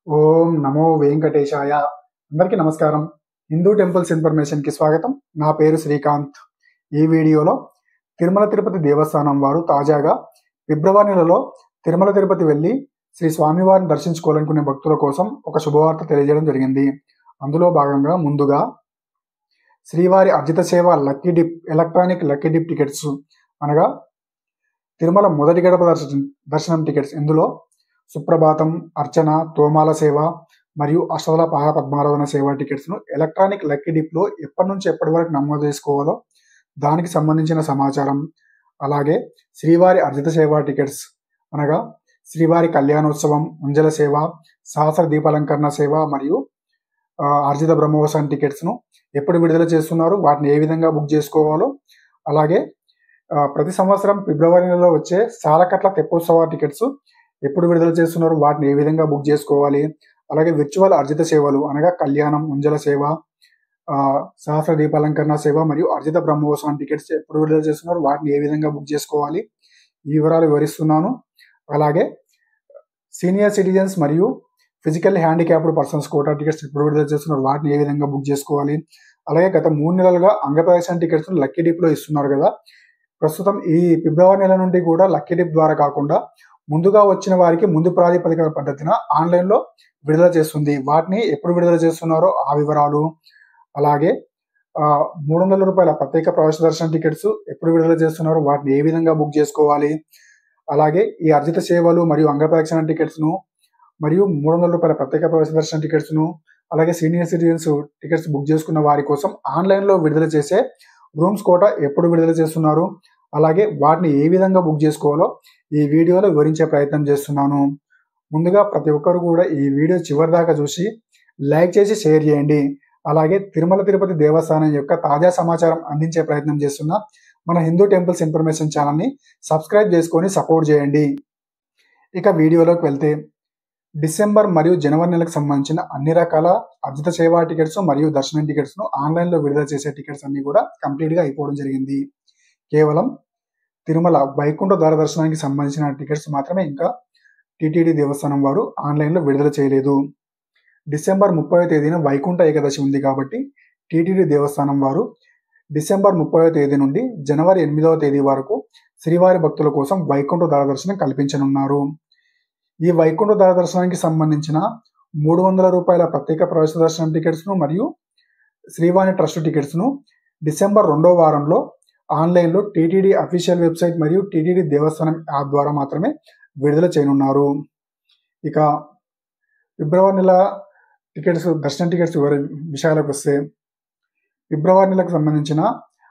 ఓం నమో వెంకటేశాయ. అందరికీ నమస్కారం. హిందూ టెంపుల్స్ ఇన్ఫర్మేషన్కి స్వాగతం. నా పేరు శ్రీకాంత్. ఈ వీడియోలో తిరుమల తిరుపతి దేవస్థానం వారు తాజాగా ఫిబ్రవరి నెలలో తిరుమల తిరుపతి వెళ్ళి శ్రీ స్వామివారిని దర్శించుకోవాలనుకునే భక్తుల కోసం ఒక శుభవార్త తెలియజేయడం జరిగింది. అందులో భాగంగా ముందుగా శ్రీవారి అర్జిత సేవ lucky dip electronic lucky dip tickets అనగా తిరుమల మొదటి గడప దర్శనం టికెట్స్, ఇందులో సుప్రభాతం, అర్చన, తోమాల సేవ మరియు అష్టదళ పాద పద్మారాధన సేవ టికెట్స్ను ఎలక్ట్రానిక్ లక్కీ డిప్లో ఎప్పటి నుంచి ఎప్పటి వరకు నమోదు చేసుకోవాలో దానికి సంబంధించిన సమాచారం, అలాగే శ్రీవారి అర్జిత సేవ టికెట్స్ అనగా శ్రీవారి కళ్యాణోత్సవం, ఉంజల సేవ, సహస్ర దీపాలంకరణ సేవ మరియు అర్జిత బ్రహ్మోత్సవం టికెట్స్ను ఎప్పుడు విడుదల చేస్తున్నారు, వాటిని ఏ విధంగా బుక్ చేసుకోవాలో, అలాగే ప్రతి సంవత్సరం ఫిబ్రవరి నెలలో వచ్చే సాలకట్ల తెప్పోత్సవ టికెట్స్ ఎప్పుడు విడుదల చేస్తున్నారు, వాటిని ఏ విధంగా బుక్ చేసుకోవాలి, అలాగే విర్చువల్ అర్జిత సేవలు అనగా కళ్యాణం, ఉంజల సేవ, సహస్ర దీపాలంకరణ సేవ మరియు అర్జిత బ్రహ్మోత్సవం టికెట్స్ ఎప్పుడు విడుదల చేస్తున్నారు, వాటిని ఏ విధంగా బుక్ చేసుకోవాలి, ఈ వివరాలు వివరిస్తున్నాను. అలాగే సీనియర్ సిటిజన్స్ మరియు physical handicapped persons quota tickets ఎప్పుడు విడుదల చేస్తున్నారు, వాటిని ఏ విధంగా బుక్ చేసుకోవాలి, అలాగే గత 3 నెలలుగా అంగప్రదర్శన టికెట్స్ లక్కీ డిప్లో ఇస్తున్నారు కదా. ప్రస్తుతం ఈ ఫిబ్రవరి నెల నుండి కూడా లక్కీ డిప్ ద్వారా కాకుండా ముందుగా వచ్చిన వారికి ముందు ప్రాతిపదిక పద్ధతిన ఆన్లైన్లో విడుదల చేస్తుంది. వాటిని ఎప్పుడు విడుదల చేస్తున్నారో ఆ వివరాలు, అలాగే 300 రూపాయల ప్రత్యేక ప్రవేశ దర్శన టికెట్స్ ఎప్పుడు విడుదల చేస్తున్నారో వాటిని ఏ విధంగా బుక్ చేసుకోవాలి, అలాగే ఈ అర్జిత సేవలు మరియు అంగప్రదక్షిణ టికెట్స్ను మరియు 300 రూపాయల ప్రత్యేక ప్రవేశ దర్శన టికెట్స్ను అలాగే సీనియర్ సిటిజన్స్ టికెట్స్ బుక్ చేసుకున్న వారి కోసం ఆన్లైన్లో విడుదల చేసే రూమ్స్ కోటా ఎప్పుడు విడుదల చేస్తున్నారు, అలాగే వాటిని ఏ విధంగా బుక్ చేసుకోవాలో ఈ వీడియోలో వివరించే ప్రయత్నం చేస్తున్నాను. ముందుగా ప్రతి ఒక్కరు కూడా ఈ వీడియో చివరి దాకా చూసి లైక్ చేసి షేర్ చేయండి. అలాగే తిరుమల తిరుపతి దేవస్థానం యొక్క తాజా సమాచారం అందించే ప్రయత్నం చేస్తున్న మన హిందూ టెంపుల్స్ ఇన్ఫర్మేషన్ ఛానల్ని సబ్స్క్రైబ్ చేసుకొని సపోర్ట్ చేయండి. ఇక వీడియోలోకి వెళ్తే, డిసెంబర్ మరియు జనవరి నెలకు సంబంధించిన అన్ని రకాల అర్జిత సేవా టికెట్స్ మరియు దర్శనం టికెట్స్ను ఆన్లైన్లో విడుదల చేసే టికెట్స్ అన్ని కూడా కంప్లీట్గా అయిపోవడం జరిగింది. కేవలం తిరుమల వైకుంఠ ద్వార దర్శనానికి సంబంధించిన టికెట్స్ మాత్రమే ఇంకా టీటీడీ దేవస్థానం వారు ఆన్లైన్లో విడుదల చేయలేదు. డిసెంబర్ 30వ తేదీన వైకుంఠ ఏకాదశి ఉంది కాబట్టి టీటీడీ దేవస్థానం వారు డిసెంబర్ 30వ తేదీ నుండి జనవరి 8వ తేదీ వరకు శ్రీవారి భక్తుల కోసం వైకుంఠ ద్వార దర్శనం కల్పించనున్నారు. ఈ వైకుంఠ ద్వార దర్శనానికి సంబంధించిన 300 రూపాయల ప్రత్యేక ప్రవేశ దర్శనం టికెట్స్ను మరియు శ్రీవాణి ట్రస్ట్ టికెట్స్ను డిసెంబర్ 2వ వారంలో ఆన్లైన్లో టీటీడీ అఫీషియల్ వెబ్సైట్ మరియు టీటీడీ దేవస్థానం యాప్ ద్వారా మాత్రమే విడుదల చేయనున్నారు. ఇక ఫిబ్రవరి నెల టికెట్స్ దర్శన టికెట్స్ విషయాలకు వస్తే, ఫిబ్రవరి నెలకు సంబంధించిన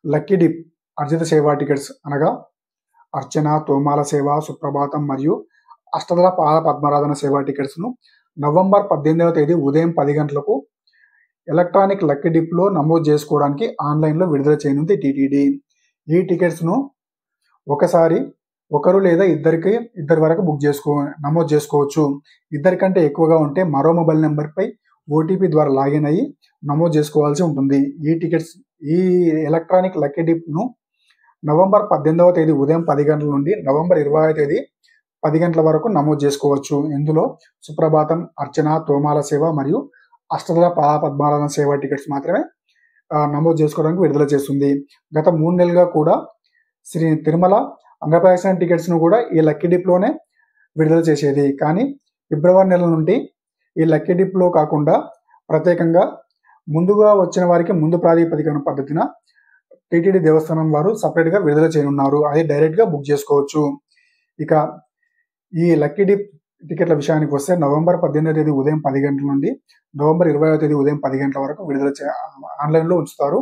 లక్కీ డిప్ అర్జిత సేవా టికెట్స్ అనగా అర్చన, తోమాల సేవ, సుప్రభాతం మరియు అష్టదళ పాద పద్మారాధన సేవా టికెట్స్ను నవంబర్ 18వ తేదీ ఉదయం 10 గంటలకు ఎలక్ట్రానిక్ లక్కీ డిప్లో నమోదు చేసుకోవడానికి ఆన్లైన్లో విడుదల చేయనుంది టీటీడీ. ఈ టికెట్స్ను ఒకసారి ఒకరు లేదా ఇద్దరి వరకు నమోదు చేసుకోవచ్చు. ఇద్దరికంటే ఎక్కువగా ఉంటే మరో మొబైల్ నెంబర్పై ఓటీపీ ద్వారా లాగిన్ అయ్యి నమోదు చేసుకోవాల్సి ఉంటుంది. ఈ ఎలక్ట్రానిక్ లక్కీ డిప్ను నవంబర్ 18వ తేదీ ఉదయం 10 గంటల నుండి నవంబర్ 20వ తేదీ 10 గంటల వరకు నమోదు చేసుకోవచ్చు. ఇందులో సుప్రభాతం, అర్చన, తోమాల సేవ మరియు అష్టదళ పాద పద్మారాధన సేవ టికెట్స్ మాత్రమే నమోదు చేసుకోవడానికి విడుదల చేస్తుంది. గత 3 నెలలుగా కూడా శ్రీ తిరుమల అంగప్రదక్షిణ టికెట్స్ను కూడా ఈ లక్కీ డిప్లోనే విడుదల చేసేది. కానీ ఫిబ్రవరి నెల నుండి ఈ లక్కీ డిప్లో కాకుండా ప్రత్యేకంగా ముందుగా వచ్చిన వారికి ముందు ప్రాతిపదికన పద్ధతిన టీటీడీ దేవస్థానం వారు సపరేట్గా విడుదల చేయనున్నారు. అది డైరెక్ట్గా బుక్ చేసుకోవచ్చు. ఇక ఈ లక్కీ డిప్ టికెట్ల విషయానికి వస్తే, నవంబర్ 18వ తేదీ ఉదయం 10 గంటల నుండి నవంబర్ 20వ తేదీ ఉదయం 10 గంటల వరకు ఆన్లైన్లో ఉంచుతారు.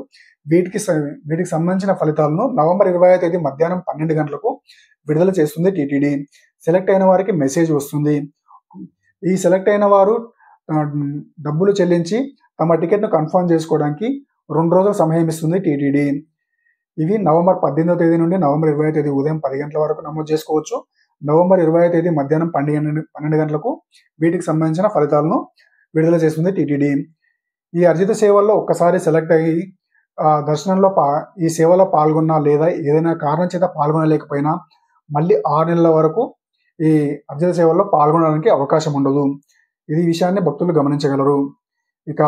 వీటికి సంబంధించిన ఫలితాలను నవంబర్ 20వ తేదీ మధ్యాహ్నం 12 గంటలకు విడుదల చేస్తుంది టీటీడీ. సెలెక్ట్ అయిన వారికి మెసేజ్ వస్తుంది. ఈ సెలెక్ట్ అయిన వారు డబ్బులు చెల్లించి తమ టికెట్ను కన్ఫర్మ్ చేసుకోవడానికి 2 రోజుల సమయం ఇస్తుంది టీటీడీ. ఇవి నవంబర్ 18వ తేదీ నుండి నవంబర్ 20వ తేదీ ఉదయం 10 గంటల వరకు నమోదు చేసుకోవచ్చు. నవంబర్ 20వ తేదీ మధ్యాహ్నం 12 గంటలకు వీటికి సంబంధించిన ఫలితాలను విడుదల చేస్తుంది టీటీడీ. ఈ అర్జిత సేవల్లో ఒక్కసారి సెలెక్ట్ అయ్యి దర్శనంలో ఈ సేవలో పాల్గొన్నా లేదా ఏదైనా కారణం చేత పాల్గొనలేకపోయినా మళ్ళీ 6 నెలల వరకు ఈ అర్జిత సేవల్లో పాల్గొనడానికి అవకాశం ఉండదు. ఇది విషయాన్ని భక్తులు గమనించగలరు. ఇక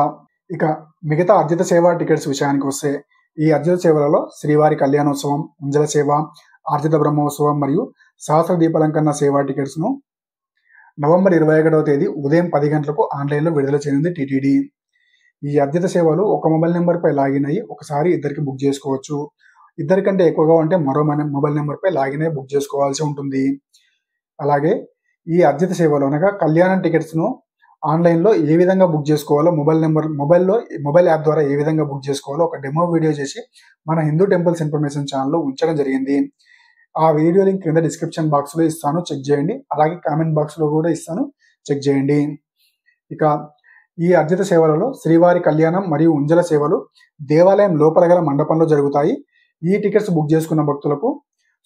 ఇక మిగతా అర్జిత సేవ టికెట్స్ విషయానికి వస్తే ఈ అర్జిత సేవలలో శ్రీవారి కళ్యాణోత్సవం, ఉంజల సేవ, ఆర్జిత బ్రహ్మోత్సవం మరియు సహస్ర దీపాలంకరణ సేవా టికెట్స్ను నవంబర్ 21వ తేదీ ఉదయం 10 గంటలకు ఆన్లైన్లో విడుదల చేయనుంది టీటీడీ. ఈ అర్జిత సేవలు ఒక మొబైల్ నెంబర్పై లాగిన్ అయ్యి ఒకసారి ఇద్దరికి బుక్ చేసుకోవచ్చు. ఇద్దరికంటే ఎక్కువగా ఉంటే మరో మొబైల్ నెంబర్పై లాగిన్ అయ్యి బుక్ చేసుకోవాల్సి ఉంటుంది. అలాగే ఈ అర్జిత సేవలు అనగా కళ్యాణం టికెట్స్ను ఆన్లైన్లో ఏ విధంగా బుక్ చేసుకోవాలో మొబైల్ యాప్ ద్వారా ఏ విధంగా బుక్ చేసుకోవాలో ఒక డెమో వీడియో చేసి మన హిందూ టెంపుల్స్ ఇన్ఫర్మేషన్ ఛానల్లో ఉంచడం జరిగింది. ఆ వీడియో లింక్ కింద డిస్క్రిప్షన్ బాక్స్లో ఇస్తాను, చెక్ చేయండి. అలాగే కామెంట్ బాక్స్లో కూడా ఇస్తాను, చెక్ చేయండి. ఇక ఈ అర్జిత సేవలలో శ్రీవారి కళ్యాణం మరియు ఉంజల సేవలు దేవాలయం లోపల గల మండపంలో జరుగుతాయి. ఈ టికెట్స్ బుక్ చేసుకున్న భక్తులకు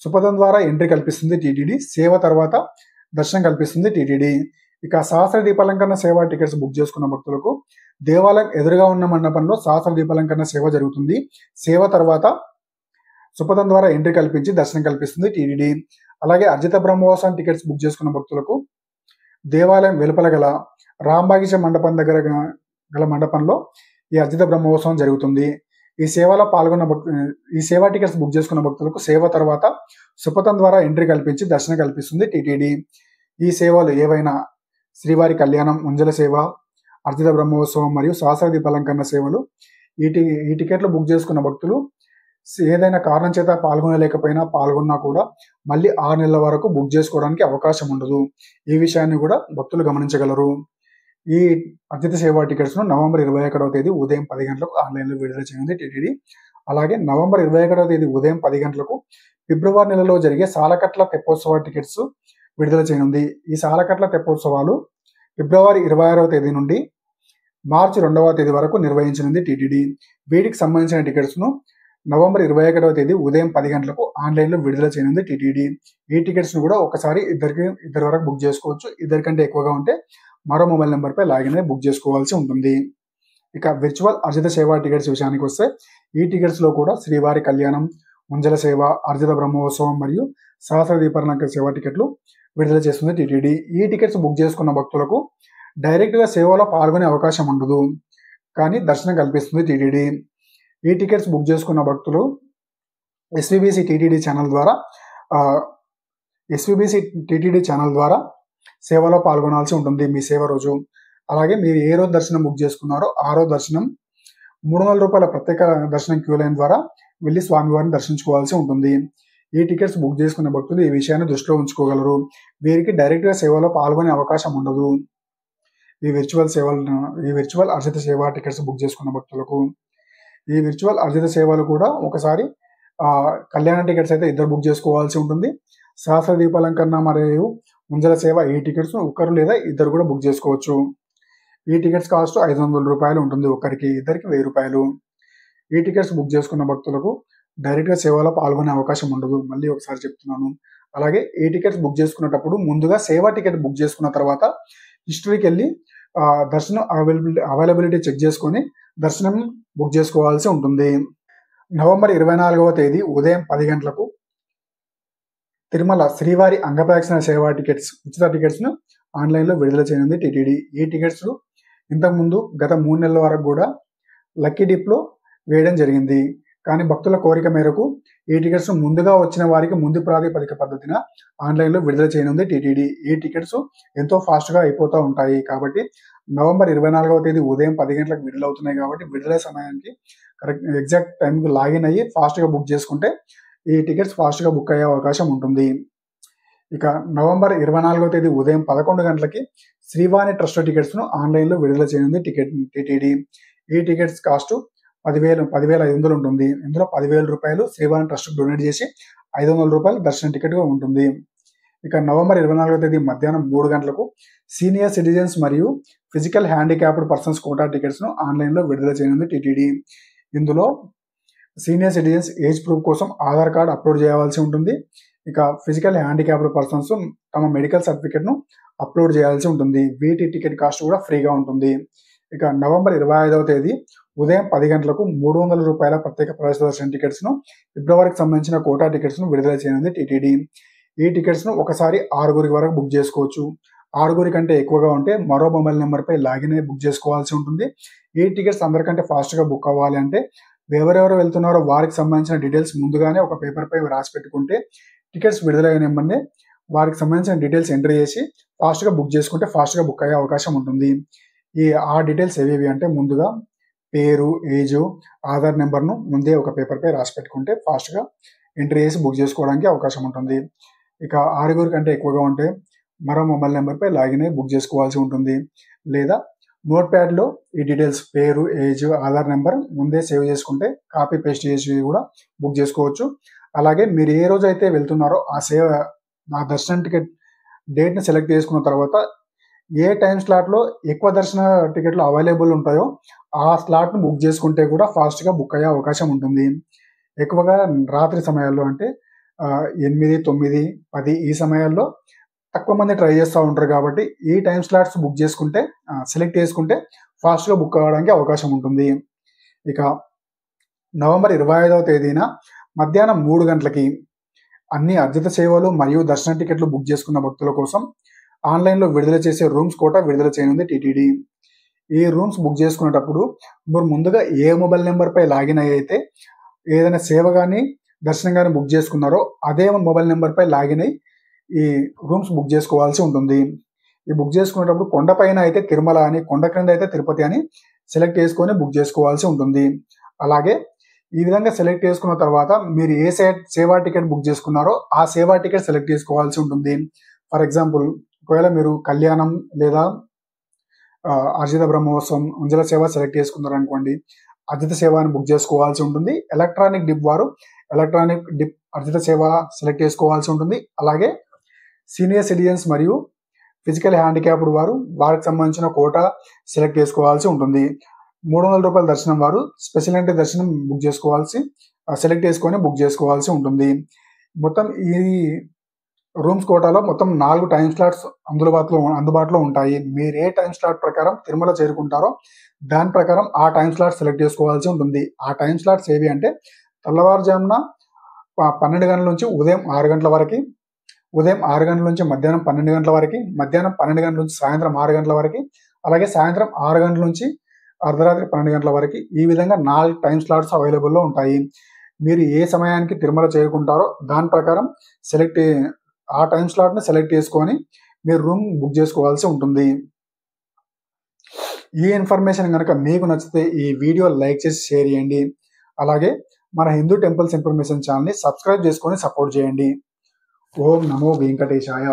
సుపథం ద్వారా ఎంట్రీ కల్పిస్తుంది టీటీడీ. సేవ తర్వాత దర్శనం కల్పిస్తుంది టీటీడీ. ఇక సహస్ర దీపాలంకరణ సేవ టికెట్స్ బుక్ చేసుకున్న భక్తులకు దేవాలయం ఎదురుగా ఉన్న మండపంలో సహస్ర దీపాలంకరణ సేవ జరుగుతుంది. సేవ తర్వాత సుపథం ద్వారా ఎంట్రీ కల్పించి దర్శనం కల్పిస్తుంది టీటీడీ. అలాగే అర్జిత బ్రహ్మోత్సవం టికెట్స్ బుక్ చేసుకున్న భక్తులకు దేవాలయం వెలుపల గల రాంబాగిచ మండపం దగ్గర గల మండపంలో ఈ అర్జిత బ్రహ్మోత్సవం జరుగుతుంది. ఈ సేవా టికెట్స్ బుక్ చేసుకున్న భక్తులకు సేవ తర్వాత సుపథం ద్వారా ఎంట్రీ కల్పించి దర్శనం కల్పిస్తుంది టీటీడీ. ఈ సేవలు ఏవైనా శ్రీవారి కళ్యాణం, ఉంజల సేవ, అర్జిత బ్రహ్మోత్సవం మరియు సహస్ర దీపాలంకరణ సేవలు ఈ టికెట్లు బుక్ చేసుకున్న భక్తులు ఏదైనా కారణం చేత పాల్గొనలేకపోయినా పాల్గొన్నా కూడా మళ్ళీ 6 నెలల వరకు బుక్ చేసుకోవడానికి అవకాశం ఉండదు. ఈ విషయాన్ని కూడా భక్తులు గమనించగలరు. ఈ అర్జిత సేవా టికెట్స్ను నవంబర్ 21వ తేదీ ఉదయం 10 గంటలకు ఆన్లైన్లో విడుదల చేయనుంది టీటీడీ. అలాగే నవంబర్ 21వ తేదీ ఉదయం 10 గంటలకు ఫిబ్రవరి నెలలో జరిగే సాలకట్ల తెప్పోత్సవ టికెట్స్ విడుదల చేయనుంది. ఈ సాలకట్ల తెప్పోత్సవాలు ఫిబ్రవరి 26వ తేదీ నుండి మార్చి 2వ తేదీ వరకు నిర్వహించనుంది టీటీడీ. వీటికి సంబంధించిన టికెట్స్ను నవంబర్ 21వ తేదీ ఉదయం 10 గంటలకు ఆన్లైన్లో విడుదల చేయనుంది టీటీడీ. ఈ టికెట్స్ను కూడా ఒకసారి ఇద్దరి వరకు బుక్ చేసుకోవచ్చు. ఇద్దరికంటే ఎక్కువగా ఉంటే మరో మొబైల్ నెంబర్పై లాగిన్ అయి బుక్ చేసుకోవాల్సి ఉంటుంది. ఇక విర్చువల్ అర్జిత సేవా టికెట్స్ విషయానికి వస్తే ఈ టికెట్స్లో కూడా శ్రీవారి కళ్యాణం, ఉంజల సేవ, అర్జిత బ్రహ్మోత్సవం మరియు సహస్ర దీపాలంకరణ సేవా టికెట్లు విడుదల చేస్తుంది టీటీడీ. ఈ టికెట్స్ బుక్ చేసుకున్న భక్తులకు డైరెక్ట్గా సేవలో పాల్గొనే అవకాశం ఉండదు, కానీ దర్శనం కల్పిస్తుంది టీటీడీ. ఈ టికెట్స్ బుక్ చేసుకున్న భక్తులు ఎస్వీబీసీ టీటీడీ ఛానల్ ద్వారా సేవలో పాల్గొనాల్సి ఉంటుంది మీ సేవ రోజు. అలాగే మీరు ఏ రోజు దర్శనం బుక్ చేసుకున్నారో ఆ రోజు దర్శనం 300 రూపాయల ప్రత్యేక దర్శనం క్యూ లైన్ ద్వారా వెళ్ళి స్వామివారిని దర్శించుకోవాల్సి ఉంటుంది. ఈ టికెట్స్ బుక్ చేసుకున్న భక్తులు ఈ విషయాన్ని దృష్టిలో ఉంచుకోగలరు. వీరికి డైరెక్ట్గా సేవలో పాల్గొనే అవకాశం ఉండదు. ఈ విర్చువల్ అర్జిత సేవా టికెట్స్ బుక్ చేసుకున్న భక్తులకు ఈ విర్చువల్ అర్జిత సేవలు కూడా ఒకసారి కళ్యాణ టికెట్స్ అయితే ఇద్దరు బుక్ చేసుకోవాల్సి ఉంటుంది. సహస్ర దీపాలంకరణ మరియు ఉంజల సేవ ఈ టికెట్స్ ఒకరు లేదా ఇద్దరు కూడా బుక్ చేసుకోవచ్చు. ఈ టికెట్స్ కాస్ట్ 500 రూపాయలు ఉంటుంది ఒకరికి, ఇద్దరికి 1000 రూపాయలు. ఈ టికెట్స్ బుక్ చేసుకున్న భక్తులకు డైరెక్ట్గా సేవలో పాల్గొనే అవకాశం ఉండదు. మళ్ళీ ఒకసారి చెప్తున్నాను. అలాగే ఈ టికెట్స్ బుక్ చేసుకునేటప్పుడు ముందుగా సేవా టికెట్ బుక్ చేసుకున్న తర్వాత హిస్టరీకి వెళ్ళి దర్శనం అవైలబిలిటీ చెక్ చేసుకొని దర్శనం బుక్ చేసుకోవాల్సి ఉంటుంది. నవంబర్ 24వ తేదీ ఉదయం 10 గంటలకు తిరుమల శ్రీవారి అంగప్రదక్షిణ సేవా టికెట్స్ ఉచిత టికెట్స్ను ఆన్లైన్లో విడుదల చేయనుంది టీటీడీ. ఈ టికెట్స్ ఇంతకుముందు గత 3 నెలల వరకు కూడా లక్కీ డిప్లో వేయడం జరిగింది. కానీ భక్తుల కోరిక మేరకు ఈ టికెట్స్ ముందుగా వచ్చిన వారికి ముందు ప్రాతిపదిక పద్ధతిన ఆన్లైన్లో విడుదల చేయనుంది టీటీడీ. ఈ టికెట్స్ ఎంతో ఫాస్ట్గా అయిపోతూ ఉంటాయి కాబట్టి నవంబర్ 24వ తేదీ ఉదయం 10 గంటలకు విడుదలవుతున్నాయి కాబట్టి విడుదల సమయానికి ఎగ్జాక్ట్ టైంకి లాగిన్ అయ్యి ఫాస్ట్గా బుక్ చేసుకుంటే ఈ టికెట్స్ ఫాస్ట్గా బుక్ అయ్యే అవకాశం ఉంటుంది. ఇక నవంబర్ 24వ తేదీ ఉదయం 11 గంటలకి శ్రీవాణి ట్రస్ట్ టికెట్స్ను ఆన్లైన్లో విడుదల చేయనుంది టీటీడీ. ఈ టికెట్స్ కాస్ట్ 10,500 ఉంటుంది. ఇందులో 10,000 రూపాయలు శ్రీవాణి ట్రస్ట్కి డొనేట్ చేసి 500 రూపాయలు దర్శన టికెట్గా ఉంటుంది. ఇక నవంబర్ 24వ తేదీ మధ్యాహ్నం 3 గంటలకు సీనియర్ సిటిజన్స్ మరియు ఫిజికల్ హ్యాండిక్యాప్డ్ పర్సన్స్ కోటా టికెట్స్ను ఆన్లైన్లో విడుదల చేయనుంది టీటీడీ. ఇందులో సీనియర్ సిటిజన్స్ ఏజ్ ప్రూఫ్ కోసం ఆధార్ కార్డ్ అప్లోడ్ చేయాల్సి ఉంటుంది. ఇక ఫిజికల్ హ్యాండిక్యాప్డ్ పర్సన్స్ తమ మెడికల్ సర్టిఫికేట్ను అప్లోడ్ చేయాల్సి ఉంటుంది. వీటి టికెట్ కాస్ట్ కూడా ఫ్రీగా ఉంటుంది. ఇక నవంబర్ 25వ తేదీ ఉదయం 10 గంటలకు 300 రూపాయల ప్రత్యేక ప్రవేశ దర్శన టికెట్స్ను ఫిబ్రవరికి సంబంధించిన కోటా టికెట్స్ను విడుదల చేయనుంది టీటీడీ. ఈ టికెట్స్ను ఒకసారి 6 వరకు బుక్ చేసుకోవచ్చు. 6 కంటే ఎక్కువగా ఉంటే మరో మొబైల్ నెంబర్పై లాగిన్ అయ్యి బుక్ చేసుకోవాల్సి ఉంటుంది. ఈ టికెట్స్ అందరికంటే ఫాస్ట్గా బుక్ అవ్వాలి అంటే ఎవరెవరు వెళ్తున్నారో వారికి సంబంధించిన డీటెయిల్స్ ముందుగానే ఒక పేపర్పై రాసి పెట్టుకుంటే టికెట్స్ విడుదలైన వెంబడే వారికి సంబంధించిన డీటెయిల్స్ ఎంటర్ చేసి ఫాస్ట్గా బుక్ చేసుకుంటే ఫాస్ట్గా బుక్ అయ్యే అవకాశం ఉంటుంది. ఆ డీటెయిల్స్ ఏవేవి అంటే ముందుగా పేరు, ఏజు, ఆధార్ నెంబర్ను ముందే ఒక పేపర్పై రాసి పెట్టుకుంటే ఫాస్ట్గా ఎంట్రీ చేసి బుక్ చేసుకోవడానికి అవకాశం ఉంటుంది. ఇక 6 కంటే ఎక్కువగా ఉంటే మరో మొబైల్ నెంబర్పై లాగిన్ అయ్యి బుక్ చేసుకోవాల్సి ఉంటుంది. లేదా నోట్ ప్యాడ్లో ఈ డీటెయిల్స్ పేరు, ఏజ్, ఆధార్ నెంబర్ ముందే సేవ్ చేసుకుంటే కాపీ పేస్ట్ చేసి కూడా బుక్ చేసుకోవచ్చు. అలాగే మీరు ఏ రోజు అయితే వెళ్తున్నారో ఆ దర్శనం టికెట్ డేట్ని సెలెక్ట్ చేసుకున్న తర్వాత ఏ టైం స్లాట్లో ఎక్కువ దర్శన టికెట్లు అవైలబుల్ ఉంటాయో ఆ స్లాట్ను బుక్ చేసుకుంటే కూడా ఫాస్ట్గా బుక్ అయ్యే అవకాశం ఉంటుంది. ఎక్కువగా రాత్రి సమయాల్లో అంటే 8, 9, 10 ఈ సమయాల్లో తక్కువ మంది ట్రై చేస్తూ ఉంటారు కాబట్టి ఈ టైం స్లాట్స్ బుక్ చేసుకుంటే సెలెక్ట్ చేసుకుంటే ఫాస్ట్గా బుక్ అవ్వడానికి అవకాశం ఉంటుంది. ఇక నవంబర్ 25వ తేదీన మధ్యాహ్నం 3 గంటలకి అన్ని అర్జిత సేవలు మరియు దర్శన టికెట్లు బుక్ చేసుకున్న భక్తుల కోసం ఆన్లైన్లో విడుదల చేసే రూమ్స్ కోటా విడుదల చేయనుంది టీటీడీ. ఈ రూమ్స్ బుక్ చేసుకునేటప్పుడు మీరు ముందుగా ఏ మొబైల్ నెంబర్పై లాగిన్ అయితే ఏదైనా సేవ కానీ దర్శనం కానీ బుక్ చేసుకున్నారో అదే మొబైల్ నెంబర్పై లాగిన్ అయ్యి ఈ రూమ్స్ బుక్ చేసుకోవాల్సి ఉంటుంది. ఈ బుక్ చేసుకునేటప్పుడు కొండపైన అయితే తిరుమల అని, కొండ క్రింద అయితే తిరుపతి అని సెలెక్ట్ చేసుకొని బుక్ చేసుకోవాల్సి ఉంటుంది. అలాగే ఈ విధంగా సెలెక్ట్ చేసుకున్న తర్వాత మీరు ఏ సేవా టికెట్ బుక్ చేసుకున్నారో ఆ సేవా టికెట్ సెలెక్ట్ చేసుకోవాల్సి ఉంటుంది. ఫర్ ఎగ్జాంపుల్ ఒకవేళ మీరు కళ్యాణం లేదా అర్జిత బ్రహ్మోత్సవం, ఉంజల సేవ సెలెక్ట్ చేసుకున్నారనుకోండి, అర్జిత సేవని బుక్ చేసుకోవాల్సి ఉంటుంది. ఎలక్ట్రానిక్ డిప్ వారు ఎలక్ట్రానిక్ డిప్ అర్జిత సేవ సెలెక్ట్ చేసుకోవాల్సి ఉంటుంది. అలాగే సీనియర్ సిటిజన్స్ మరియు ఫిజికల్ హ్యాండిక్యాప్డ్ వారు వారికి సంబంధించిన కోటా సెలెక్ట్ చేసుకోవాల్సి ఉంటుంది. 300 రూపాయల దర్శనం వారు స్పెషల్ ఎంట్రీ దర్శనం బుక్ చేసుకోవాల్సి సెలెక్ట్ చేసుకొని బుక్ చేసుకోవాల్సి ఉంటుంది. మొత్తం ఈ రూమ్స్ కోటాలో మొత్తం 4 టైం స్లాట్స్ అందుబాటులో ఉంటాయి. మీరు ఏ టైం స్లాట్ ప్రకారం తిరుమల చేరుకుంటారో దాని ప్రకారం ఆ టైం స్లాట్ సెలెక్ట్ చేసుకోవాల్సి ఉంటుంది. ఆ టైం స్లాట్స్ ఏవి అంటే తెల్లవారుజామున 12 గంటల నుంచి ఉదయం 6 గంటల వరకు, ఉదయం 6 గంటల నుంచి మధ్యాహ్నం 12 గంటల వరకు, మధ్యాహ్నం 12 గంటల నుంచి సాయంత్రం 6 గంటల వరకు, అలాగే సాయంత్రం 6 గంటల నుంచి అర్ధరాత్రి 12 గంటల వరకు. ఈ విధంగా 4 టైం స్లాట్స్ అవైలబుల్లో ఉంటాయి. మీరు ఏ సమయానికి తిరుమల చేరుకుంటారో దాని ప్రకారం ఆ టైం స్లాట్ని సెలెక్ట్ చేసుకొని మీరు రూమ్ బుక్ చేసుకోవాల్సి ఉంటుంది. ఈ ఇన్ఫర్మేషన్ కనుక మీకు నచ్చితే ఈ వీడియో లైక్ చేసి షేర్ చేయండి. అలాగే మన హిందూ టెంపుల్స్ ఇన్ఫర్మేషన్ ఛానల్ని సబ్స్క్రైబ్ చేసుకొని సపోర్ట్ చేయండి. ఓం నమో వెంకటేశాయ.